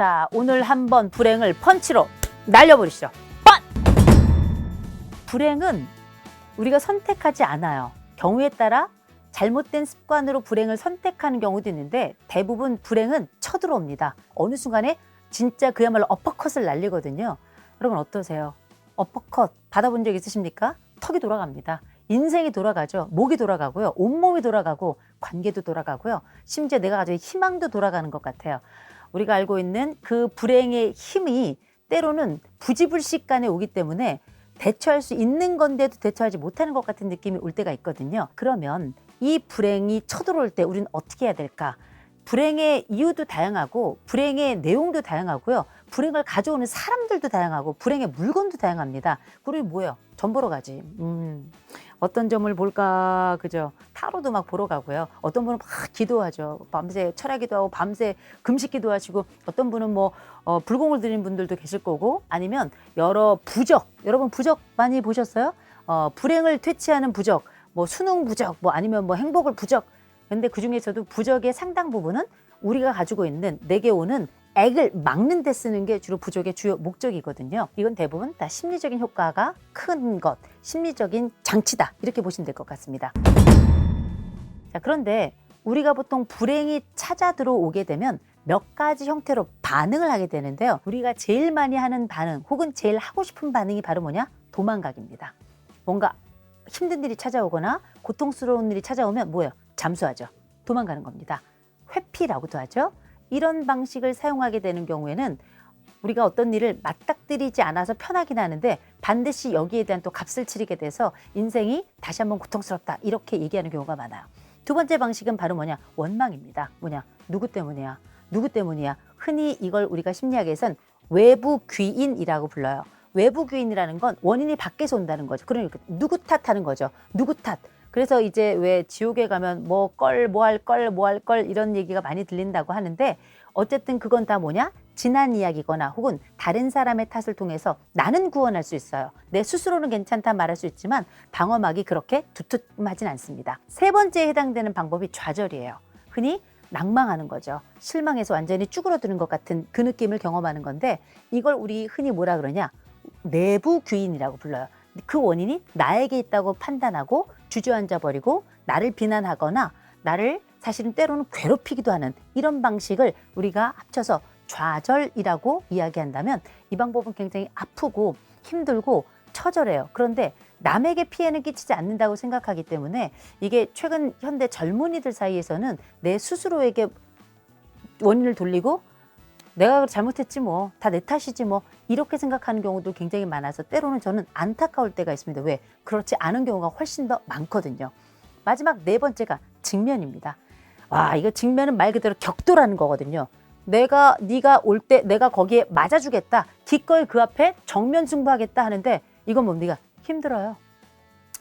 자, 오늘 한번 불행을 펀치로 날려버리시죠. 펀! 불행은 우리가 선택하지 않아요. 경우에 따라 잘못된 습관으로 불행을 선택하는 경우도 있는데 대부분 불행은 쳐들어옵니다. 어느 순간에 진짜 그야말로 어퍼컷을 날리거든요. 여러분 어떠세요? 어퍼컷 받아본 적 있으십니까? 턱이 돌아갑니다. 인생이 돌아가죠. 목이 돌아가고요. 온몸이 돌아가고 관계도 돌아가고요. 심지어 내가 가진 희망도 돌아가는 것 같아요. 우리가 알고 있는 그 불행의 힘이 때로는 부지불식간에 오기 때문에 대처할 수 있는 건데도 대처하지 못하는 것 같은 느낌이 올 때가 있거든요. 그러면 이 불행이 쳐들어올 때 우리는 어떻게 해야 될까? 불행의 이유도 다양하고 불행의 내용도 다양하고요. 불행을 가져오는 사람들도 다양하고 불행의 물건도 다양합니다. 그리고 뭐예요? 점 보러 가지. 어떤 점을 볼까, 그죠? 타로도 막 보러 가고요. 어떤 분은 막 기도하죠. 밤새 철야기도 하고 밤새 금식기도 하시고 어떤 분은 뭐 불공을 드리는 분들도 계실 거고 아니면 여러 부적, 여러분 부적 많이 보셨어요? 불행을 퇴치하는 부적, 뭐 수능 부적, 뭐 아니면 뭐 행복을 부적. 근데 그 중에서도 부적의 상당 부분은 우리가 가지고 있는 내게 오는 액을 막는 데 쓰는 게 주로 부적의 주요 목적이거든요. 이건 대부분 다 심리적인 효과가 큰 것, 심리적인 장치다 이렇게 보시면 될 것 같습니다. 자, 그런데 우리가 보통 불행이 찾아 들어오게 되면 몇 가지 형태로 반응을 하게 되는데요. 우리가 제일 많이 하는 반응 혹은 제일 하고 싶은 반응이 바로 뭐냐? 도망가기입니다. 뭔가 힘든 일이 찾아오거나 고통스러운 일이 찾아오면 뭐예요? 잠수하죠. 도망가는 겁니다. 회피라고도 하죠. 이런 방식을 사용하게 되는 경우에는 우리가 어떤 일을 맞닥뜨리지 않아서 편하긴 하는데 반드시 여기에 대한 또 값을 치르게 돼서 인생이 다시 한번 고통스럽다 이렇게 얘기하는 경우가 많아요. 두 번째 방식은 바로 뭐냐? 원망입니다. 뭐냐? 누구 때문이야? 누구 때문이야? 흔히 이걸 우리가 심리학에선 외부 귀인이라고 불러요. 외부 귀인이라는 건 원인이 밖에서 온다는 거죠. 그러니까 누구 탓하는 거죠. 누구 탓. 그래서 이제 왜 지옥에 가면 뭐 할 걸 이런 얘기가 많이 들린다고 하는데 어쨌든 그건 다 뭐냐? 지난 이야기거나 혹은 다른 사람의 탓을 통해서 나는 구원할 수 있어요. 내 스스로는 괜찮다 말할 수 있지만 방어막이 그렇게 두툼하진 않습니다. 세 번째에 해당되는 방법이 좌절이에요. 흔히 낭망하는 거죠. 실망해서 완전히 쭈그러드는 것 같은 그 느낌을 경험하는 건데 이걸 우리 흔히 뭐라 그러냐? 내부 귀인이라고 불러요. 그 원인이 나에게 있다고 판단하고 주저앉아 버리고 나를 비난하거나 나를 사실은 때로는 괴롭히기도 하는 이런 방식을 우리가 합쳐서 좌절이라고 이야기한다면 이 방법은 굉장히 아프고 힘들고 처절해요. 그런데 남에게 피해는 끼치지 않는다고 생각하기 때문에 이게 최근 현대 젊은이들 사이에서는 내 스스로에게 원인을 돌리고 내가 잘못했지 뭐, 다 내 탓이지 뭐 이렇게 생각하는 경우도 굉장히 많아서 때로는 저는 안타까울 때가 있습니다. 왜? 그렇지 않은 경우가 훨씬 더 많거든요. 마지막 네 번째가 직면입니다. 와, 이거 직면은 말 그대로 격돌하는 거거든요. 네가 올 때 내가 거기에 맞아주겠다. 기꺼이 그 앞에 정면 승부하겠다 하는데 이건 뭡니까? 힘들어요.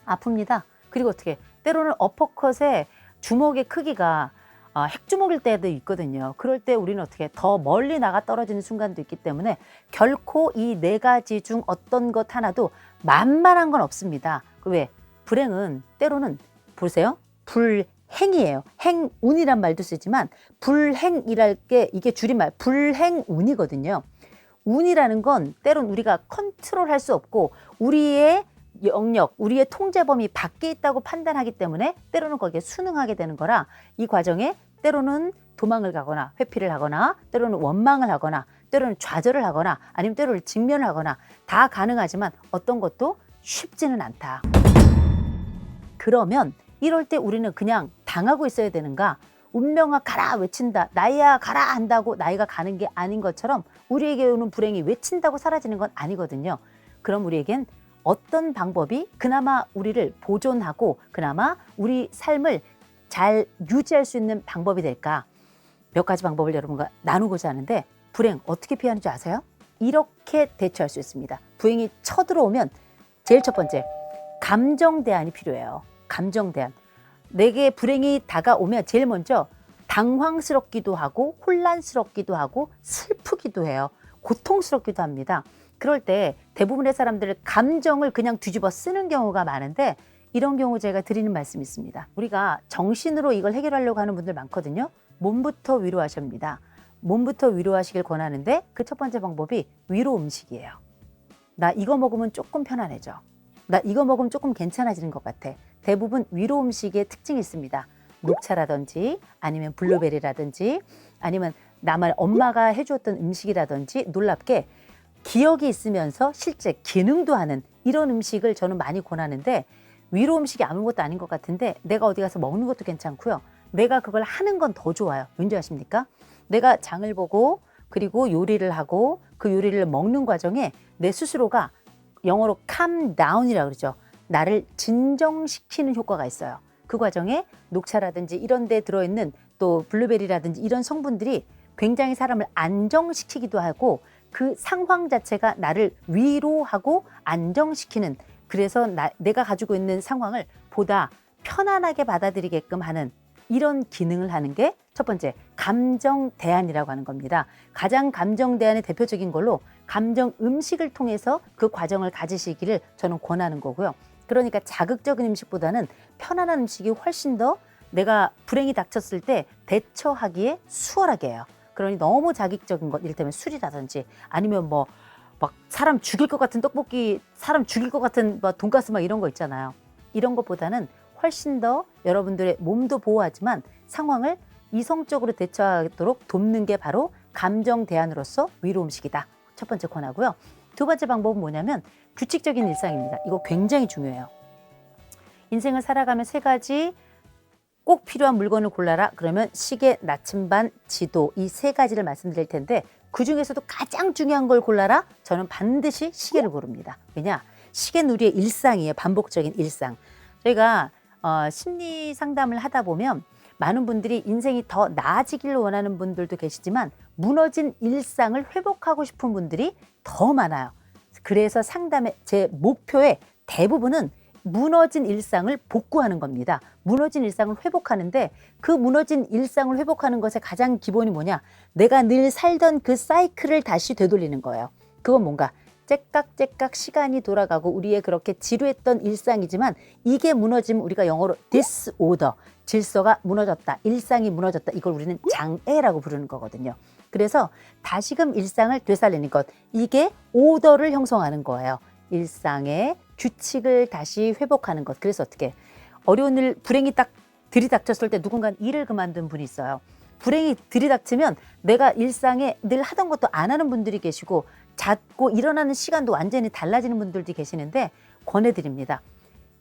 아픕니다. 그리고 어떻게 때로는 어퍼컷의 주먹의 크기가 핵주먹일 때도 있거든요. 그럴 때 우리는 어떻게 더 멀리 나가 떨어지는 순간도 있기 때문에 결코 이 네 가지 중 어떤 것 하나도 만만한 건 없습니다. 왜? 불행은 때로는 보세요. 불행이에요. 행운이란 말도 쓰지만 불행이랄 게 이게 줄임말 불행운이거든요. 운이라는 건 때론 우리가 컨트롤할 수 없고 우리의 영역, 우리의 통제 범위 밖에 있다고 판단하기 때문에 때로는 거기에 순응하게 되는 거라 이 과정에 때로는 도망을 가거나 회피를 하거나 때로는 원망을 하거나 때로는 좌절을 하거나 아니면 때로는 직면을 하거나 다 가능하지만 어떤 것도 쉽지는 않다. 그러면 이럴 때 우리는 그냥 당하고 있어야 되는가? 운명아 가라 외친다. 나이야 가라 한다고 나이가 가는 게 아닌 것처럼 우리에게 오는 불행이 외친다고 사라지는 건 아니거든요. 그럼 우리에겐 어떤 방법이 그나마 우리를 보존하고 그나마 우리 삶을 잘 유지할 수 있는 방법이 될까? 몇 가지 방법을 여러분과 나누고자 하는데 불행 어떻게 피하는 줄 아세요? 이렇게 대처할 수 있습니다. 불행이 쳐들어오면 제일 첫 번째, 감정 대안이 필요해요. 감정 대안. 내게 불행이 다가오면 제일 먼저 당황스럽기도 하고 혼란스럽기도 하고 슬프기도 해요. 고통스럽기도 합니다. 그럴 때 대부분의 사람들은 감정을 그냥 뒤집어 쓰는 경우가 많은데 이런 경우 제가 드리는 말씀이 있습니다. 우리가 정신으로 이걸 해결하려고 하는 분들 많거든요. 몸부터 위로하십니다. 몸부터 위로하시길 권하는데 그 첫 번째 방법이 위로 음식이에요. 나 이거 먹으면 조금 편안해져. 나 이거 먹으면 조금 괜찮아지는 것 같아. 대부분 위로 음식의 특징이 있습니다. 녹차라든지 아니면 블루베리라든지 아니면 나만 엄마가 해주었던 음식이라든지 놀랍게 기억이 있으면서 실제 기능도 하는 이런 음식을 저는 많이 권하는데 위로 음식이 아무것도 아닌 것 같은데 내가 어디 가서 먹는 것도 괜찮고요. 내가 그걸 하는 건 더 좋아요. 왠지 아십니까? 내가 장을 보고 그리고 요리를 하고 그 요리를 먹는 과정에 내 스스로가 영어로 calm down이라고 그러죠. 나를 진정시키는 효과가 있어요. 그 과정에 녹차라든지 이런 데 들어있는 또 블루베리라든지 이런 성분들이 굉장히 사람을 안정시키기도 하고 그 상황 자체가 나를 위로하고 안정시키는 그래서 내가 가지고 있는 상황을 보다 편안하게 받아들이게끔 하는 이런 기능을 하는 게 첫 번째 감정 대안이라고 하는 겁니다. 가장 감정 대안의 대표적인 걸로 감정 음식을 통해서 그 과정을 가지시기를 저는 권하는 거고요. 그러니까 자극적인 음식보다는 편안한 음식이 훨씬 더 내가 불행이 닥쳤을 때 대처하기에 수월하게 해요. 그러니 너무 자극적인 것, 이를테면 술이라든지 아니면 뭐 막 사람 죽일 것 같은 떡볶이, 사람 죽일 것 같은 뭐 돈가스 막 이런 거 있잖아요. 이런 것보다는 훨씬 더 여러분들의 몸도 보호하지만 상황을 이성적으로 대처하도록 돕는 게 바로 감정 대안으로서 위로 음식이다. 첫 번째 권하고요. 두 번째 방법은 뭐냐면 규칙적인 일상입니다. 이거 굉장히 중요해요. 인생을 살아가면 세 가지 꼭 필요한 물건을 골라라. 그러면 시계, 나침반, 지도 이 세 가지를 말씀드릴 텐데 그중에서도 가장 중요한 걸 골라라. 저는 반드시 시계를 고릅니다. 왜냐? 시계는 우리의 일상이에요. 반복적인 일상. 저희가 심리 상담을 하다 보면 많은 분들이 인생이 더 나아지기를 원하는 분들도 계시지만 무너진 일상을 회복하고 싶은 분들이 더 많아요. 그래서 상담의 제 목표의 대부분은 무너진 일상을 복구하는 겁니다. 무너진 일상을 회복하는데 그 무너진 일상을 회복하는 것의 가장 기본이 뭐냐? 내가 늘 살던 그 사이클을 다시 되돌리는 거예요. 그건 뭔가 째깍째깍 시간이 돌아가고 우리의 그렇게 지루했던 일상이지만 이게 무너지면 우리가 영어로 disorder, 질서가 무너졌다, 일상이 무너졌다. 이걸 우리는 장애라고 부르는 거거든요. 그래서 다시금 일상을 되살리는 것, 이게 오더를 형성하는 거예요. 일상의 규칙을 다시 회복하는 것. 그래서 어떻게 어려운 일, 불행이 딱 들이닥쳤을 때 누군가 일을 그만둔 분이 있어요. 불행이 들이닥치면 내가 일상에 늘 하던 것도 안 하는 분들이 계시고 잤고 일어나는 시간도 완전히 달라지는 분들도 계시는데 권해드립니다.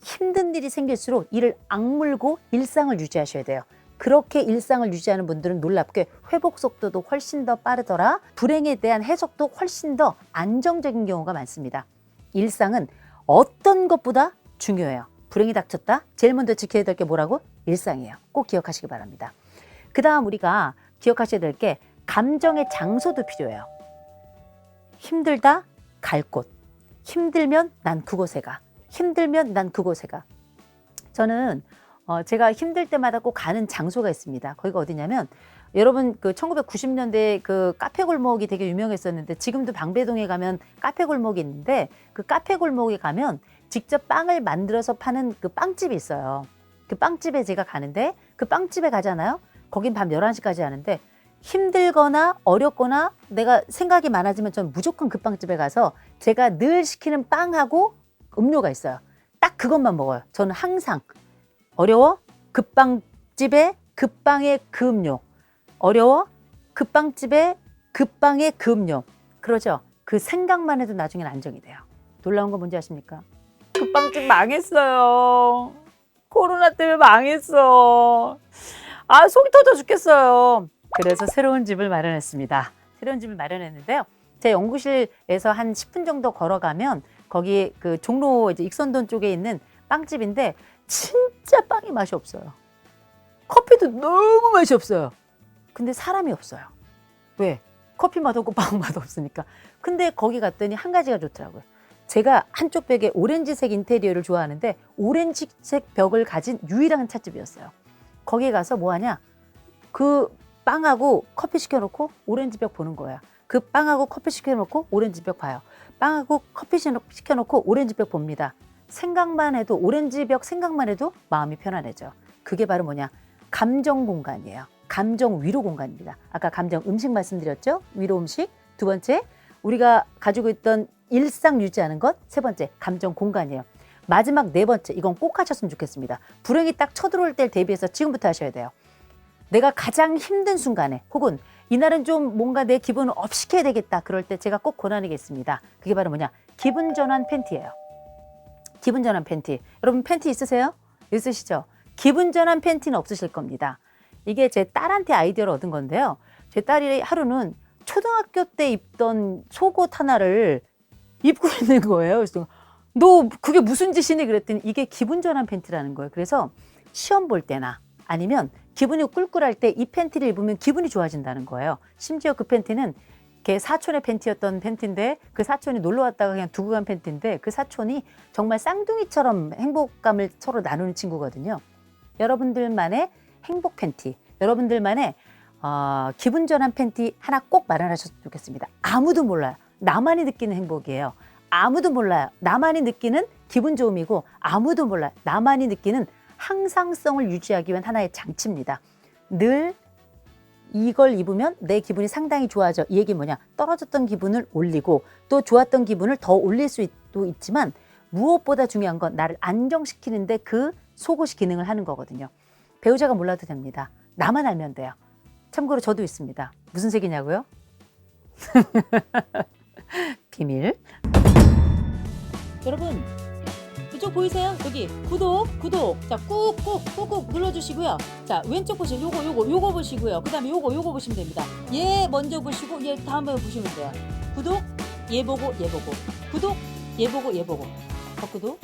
힘든 일이 생길수록 이를 악물고 일상을 유지하셔야 돼요. 그렇게 일상을 유지하는 분들은 놀랍게 회복 속도도 훨씬 더 빠르더라. 불행에 대한 해석도 훨씬 더 안정적인 경우가 많습니다. 일상은 어떤 것보다 중요해요. 불행이 닥쳤다? 제일 먼저 지켜야 될 게 뭐라고? 일상이에요. 꼭 기억하시기 바랍니다. 그 다음 우리가 기억하셔야 될 게 감정의 장소도 필요해요. 힘들다? 갈 곳. 힘들면 난 그곳에 가. 힘들면 난 그곳에 가. 저는 제가 힘들 때마다 꼭 가는 장소가 있습니다. 거기가 어디냐면 여러분 그 1990년대 그 카페 골목이 되게 유명했었는데 지금도 방배동에 가면 카페 골목이 있는데 그 카페 골목에 가면 직접 빵을 만들어서 파는 그 빵집이 있어요. 그 빵집에 제가 가는데 그 빵집에 가잖아요. 거긴 밤 11시까지 하는데 힘들거나 어렵거나 내가 생각이 많아지면 전 무조건 그 빵집에 가서 제가 늘 시키는 빵하고 음료가 있어요. 딱 그것만 먹어요. 저는 항상 어려워? 그 빵집에 그 빵의 그 음료. 어려워? 그 빵집에 그 빵의 그 음료. 그러죠? 그 생각만 해도 나중엔 안정이 돼요. 놀라운 건 뭔지 아십니까? 그 빵집 망했어요. 코로나 때문에 망했어. 아, 속이 터져 죽겠어요. 그래서 새로운 집을 마련했습니다. 새로운 집을 마련했는데요. 제 연구실에서 한 10분 정도 걸어가면 거기 그 종로 이제 익선동 쪽에 있는 빵집인데 진짜 빵이 맛이 없어요. 커피도 너무 맛이 없어요. 근데 사람이 없어요. 왜? 커피 맛 없고 빵 맛 없으니까. 근데 거기 갔더니 한 가지가 좋더라고요. 제가 한쪽 벽에 오렌지색 인테리어를 좋아하는데 오렌지색 벽을 가진 유일한 찻집이었어요. 거기 가서 뭐 하냐? 그 빵하고 커피 시켜놓고 오렌지 벽 보는 거야. 그 빵하고 커피 시켜놓고 오렌지 벽 봐요. 빵하고 커피 시켜놓고 오렌지 벽 봅니다. 생각만 해도 오렌지 벽 생각만 해도 마음이 편안해져. 그게 바로 뭐냐? 감정 공간이에요. 감정 위로 공간입니다. 아까 감정 음식 말씀드렸죠? 위로 음식. 두 번째, 우리가 가지고 있던 일상 유지하는 것. 세 번째, 감정 공간이에요. 마지막 네 번째, 이건 꼭 하셨으면 좋겠습니다. 불행이 딱 쳐들어올 때를 대비해서 지금부터 하셔야 돼요. 내가 가장 힘든 순간에 혹은 이날은 좀 뭔가 내 기분을 업시켜야 되겠다. 그럴 때 제가 꼭 권하는 게 있습니다. 그게 바로 뭐냐? 기분 전환 팬티예요. 기분 전환 팬티. 여러분 팬티 있으세요? 있으시죠? 기분 전환 팬티는 없으실 겁니다. 이게 제 딸한테 아이디어를 얻은 건데요. 제 딸이 하루는 초등학교 때 입던 속옷 하나를 입고 있는 거예요. 그래서 너 그게 무슨 짓이니? 그랬더니 이게 기분 전환 팬티라는 거예요. 그래서 시험 볼 때나 아니면 기분이 꿀꿀할 때 이 팬티를 입으면 기분이 좋아진다는 거예요. 심지어 그 팬티는 걔 사촌의 팬티였던 팬티인데 그 사촌이 놀러 왔다가 그냥 두고 간 팬티인데 그 사촌이 정말 쌍둥이처럼 행복감을 서로 나누는 친구거든요. 여러분들만의 행복 팬티, 여러분들만의 기분 전환 팬티 하나 꼭 마련하셨으면 좋겠습니다. 아무도 몰라요. 나만이 느끼는 행복이에요. 아무도 몰라요. 나만이 느끼는 기분 좋음이고 아무도 몰라요. 나만이 느끼는 항상성을 유지하기 위한 하나의 장치입니다. 늘 이걸 입으면 내 기분이 상당히 좋아져. 이 얘기 뭐냐? 떨어졌던 기분을 올리고 또 좋았던 기분을 더 올릴 수도 있지만 무엇보다 중요한 건 나를 안정시키는데 그 속옷이 기능을 하는 거거든요. 배우자가 몰라도 됩니다. 나만 알면 돼요. 참고로 저도 있습니다. 무슨 색이냐고요? 비밀. 여러분 이쪽 보이세요? 여기 구독. 자, 꾹꾹 눌러주시고요. 자, 왼쪽 보시면 요거 보시고요. 그 다음에 요거 보시면 됩니다. 얘 먼저 보시고 얘 다음에 보시면 돼요. 구독, 얘 보고. 구독, 얘 보고. 더 구독.